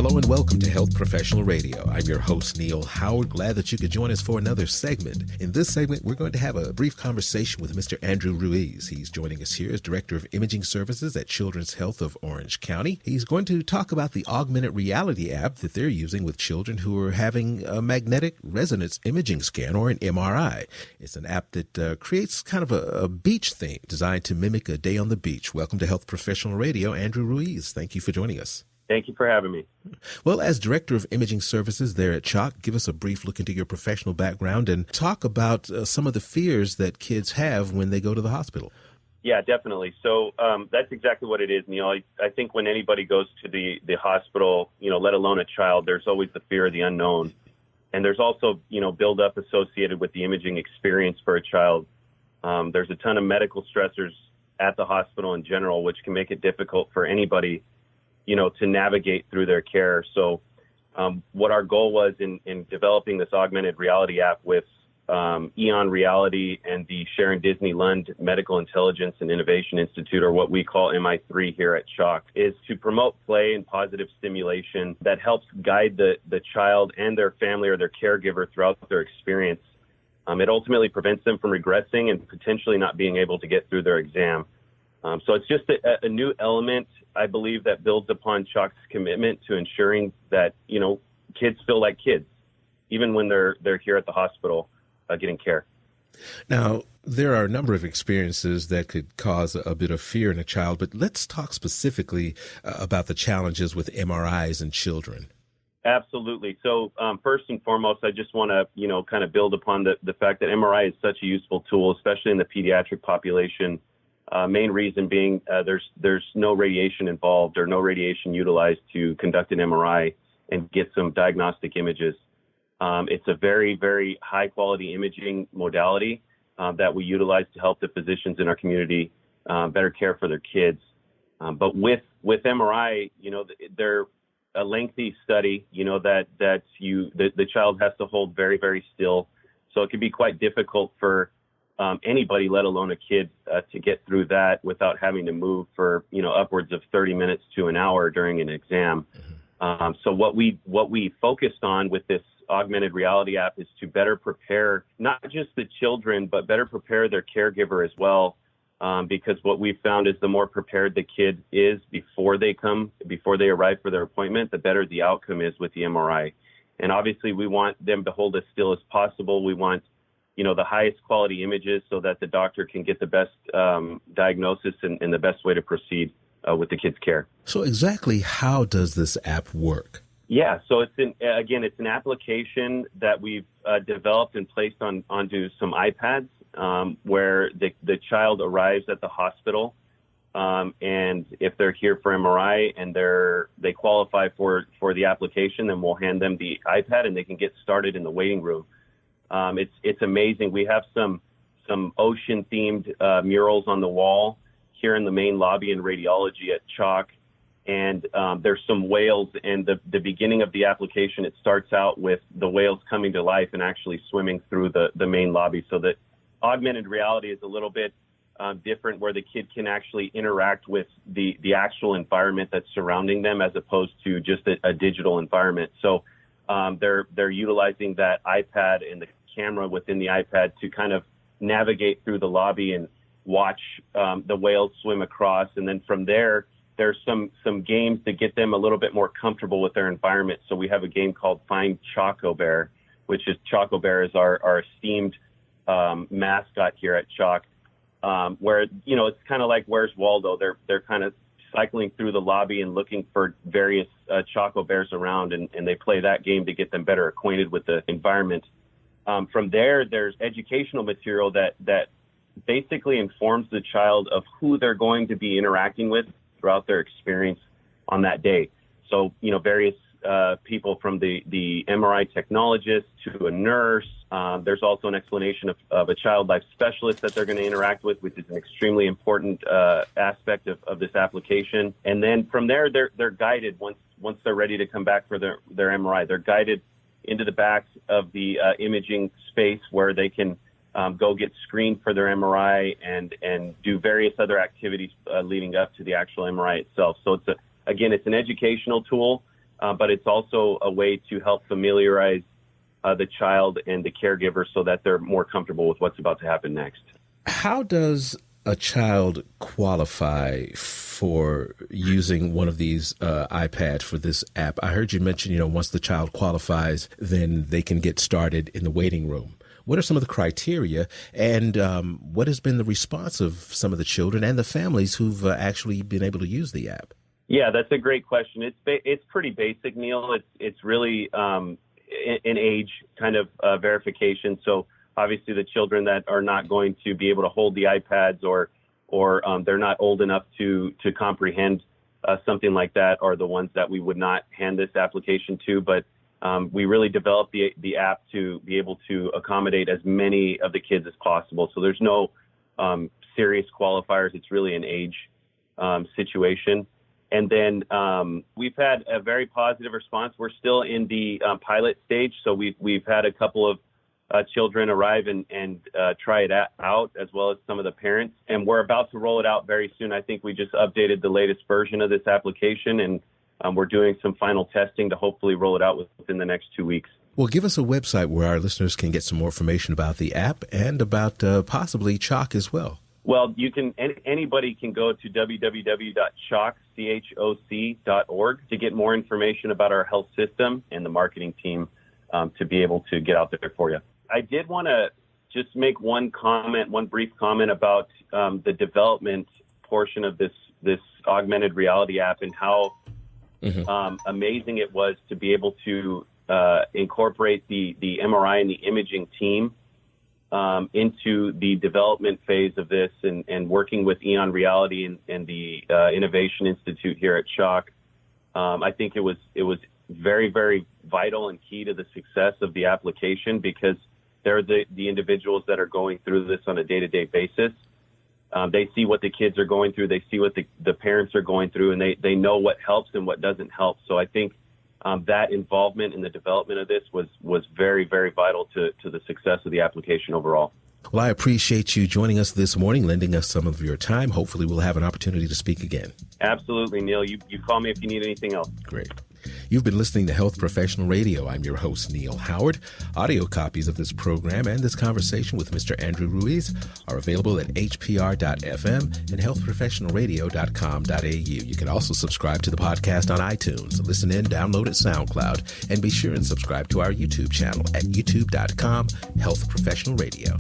Hello and welcome to Health Professional Radio. I'm your host, Neil Howard. Glad that you could join us for another segment. In this segment, we're going to have a brief conversation with Mr. Andrew Ruiz. He's joining us here as Director of Imaging Services at Children's Health of Orange County. He's going to talk about the augmented reality app that they're using with children who are having a magnetic resonance imaging scan, or an MRI. It's an app that creates kind of a beach theme designed to mimic a day on the beach. Welcome to Health Professional Radio, Andrew Ruiz. Thank you for joining us. Thank you for having me. Well, as Director of Imaging Services there at CHOC, give us a brief look into your professional background and talk about some of the fears that kids have when they go to the hospital. Yeah, definitely. So that's exactly what it is, Neil. I think when anybody goes to the hospital, let alone a child, there's always the fear of the unknown. And there's also, buildup associated with the imaging experience for a child. There's a ton of medical stressors at the hospital in general, which can make it difficult for anybody to navigate through their care. So what our goal was in developing this augmented reality app with Eon Reality and the Sharon Disney Lund Medical Intelligence and Innovation Institute, or what we call MI3 here at CHOC, is to promote play and positive stimulation that helps guide the child and their family or their caregiver throughout their experience. It ultimately prevents them from regressing and potentially not being able to get through their exam. So it's just a new element, I believe, that builds upon CHOC's commitment to ensuring that, kids feel like kids, even when they're here at the hospital getting care. Now, there are a number of experiences that could cause a bit of fear in a child, but let's talk specifically about the challenges with MRIs in children. Absolutely. So first and foremost, I just want to, kind of build upon the fact that MRI is such a useful tool, especially in the pediatric population. Main reason being there's no radiation involved or no radiation utilized to conduct an MRI and get some diagnostic images. It's a very, very high quality imaging modality that we utilize to help the physicians in our community better care for their kids. But with MRI, they're a lengthy study, that the child has to hold very, very still. So it can be quite difficult for anybody, let alone a kid, to get through that without having to move for, upwards of 30 minutes to an hour during an exam. So what we focused on with this augmented reality app is to better prepare not just the children, but better prepare their caregiver as well. Because what we've found is the more prepared the kid is before they arrive for their appointment, the better the outcome is with the MRI. And obviously we want them to hold as still as possible. We want the highest quality images so that the doctor can get the best diagnosis and the best way to proceed with the kid's care. So exactly how does this app work? Yeah, so it's an application that we've developed and placed onto some iPads where the child arrives at the hospital, and if they're here for MRI and they qualify for the application, then we'll hand them the iPad and they can get started in the waiting room. It's amazing. We have some ocean-themed murals on the wall here in the main lobby in radiology at CHOC, and there's some whales. And the beginning of the application, it starts out with the whales coming to life and actually swimming through the main lobby. So that augmented reality is a little bit different, where the kid can actually interact with the actual environment that's surrounding them, as opposed to just a digital environment. So they're utilizing that iPad and the camera within the iPad to kind of navigate through the lobby and watch the whales swim across. And then from there's some games to get them a little bit more comfortable with their environment. So we have a game called Find Choco Bear, which is Choco Bear is our esteemed mascot here at CHOC, where, it's kind of like Where's Waldo? They're kind of cycling through the lobby and looking for various Choco Bears around, and they play that game to get them better acquainted with the environment. From there's educational material that basically informs the child of who they're going to be interacting with throughout their experience on that day. So, various people from the MRI technologist to a nurse. There's also an explanation of a child life specialist that they're going to interact with, which is an extremely important aspect of this application. And then from there, they're guided once they're ready to come back for their MRI. They're guided into the back of the imaging space where they can go get screened for their MRI and do various other activities leading up to the actual MRI itself. So it's an educational tool but it's also a way to help familiarize the child and the caregiver so that they're more comfortable with what's about to happen next. How does a child qualify for using one of these iPads for this app? I heard you mention, once the child qualifies, then they can get started in the waiting room. What are some of the criteria, and what has been the response of some of the children and the families who've actually been able to use the app? Yeah, that's a great question. It's pretty basic, Neil. It's really an age kind of verification. So obviously the children that are not going to be able to hold the iPads or they're not old enough to comprehend something like that are the ones that we would not hand this application to. But we really developed the app to be able to accommodate as many of the kids as possible. So there's no serious qualifiers. It's really an age situation. And then we've had a very positive response. We're still in the pilot stage. So we've had a couple of children arrive and try it out, as well as some of the parents. And we're about to roll it out very soon. I think we just updated the latest version of this application, and we're doing some final testing to hopefully roll it out within the next 2 weeks. Well, give us a website where our listeners can get some more information about the app and about possibly CHOC as well. Well, anybody can go to www.choc.org to get more information about our health system and the marketing team to be able to get out there for you. I did want to just make one brief comment about the development portion of this augmented reality app and how amazing it was to be able to incorporate the MRI and the imaging team into the development phase of this and working with Eon Reality and the Innovation Institute here at CHOC. I think it was very, very vital and key to the success of the application because they're the individuals that are going through this on a day-to-day basis. They see what the kids are going through. They see what the parents are going through, and they know what helps and what doesn't help. So I think that involvement in the development of this was very, very vital to the success of the application overall. Well, I appreciate you joining us this morning, lending us some of your time. Hopefully we'll have an opportunity to speak again. Absolutely, Neil. You call me if you need anything else. Great. You've been listening to Health Professional Radio. I'm your host, Neil Howard. Audio copies of this program and this conversation with Mr. Andrew Ruiz are available at hpr.fm and healthprofessionalradio.com.au. You can also subscribe to the podcast on iTunes, listen in, download at SoundCloud, and be sure and subscribe to our YouTube channel at youtube.com, Health Professional Radio.